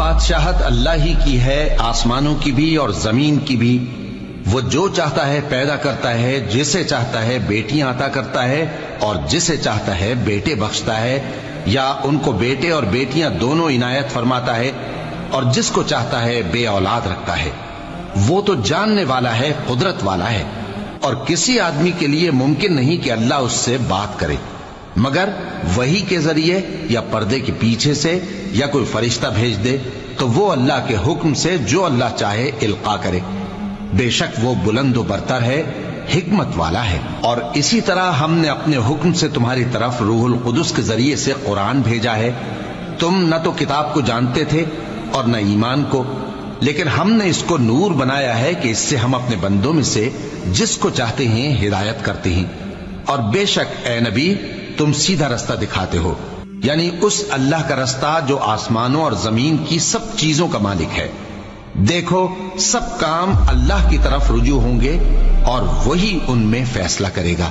بادشاہت اللہ ہی کی ہے، آسمانوں کی بھی اور زمین کی بھی۔ وہ جو چاہتا ہے پیدا کرتا ہے، جسے چاہتا ہے بیٹیاں عطا کرتا ہے اور جسے چاہتا ہے بیٹے بخشتا ہے، یا ان کو بیٹے اور بیٹیاں دونوں عنایت فرماتا ہے، اور جس کو چاہتا ہے بے اولاد رکھتا ہے۔ وہ تو جاننے والا ہے، قدرت والا ہے، اور کسی آدمی کے لیے ممکن نہیں کہ اللہ اس سے بات کرے مگر وحی کے ذریعے یا پردے کے پیچھے سے، یا کوئی فرشتہ بھیج دے تو وہ اللہ کے حکم سے جو اللہ چاہے القا کرے۔ بے شک وہ بلند و برتر ہے، حکمت والا ہے۔ اور اسی طرح ہم نے اپنے حکم سے تمہاری طرف روح القدس کے ذریعے سے قرآن بھیجا ہے۔ تم نہ تو کتاب کو جانتے تھے اور نہ ایمان کو، لیکن ہم نے اس کو نور بنایا ہے کہ اس سے ہم اپنے بندوں میں سے جس کو چاہتے ہیں ہدایت کرتے ہیں۔ اور بے شک اے نبی تم سیدھا رستہ دکھاتے ہو، یعنی اس اللہ کا رستہ جو آسمانوں اور زمین کی سب چیزوں کا مالک ہے۔ دیکھو سب کام اللہ کی طرف رجوع ہوں گے اور وہی ان میں فیصلہ کرے گا۔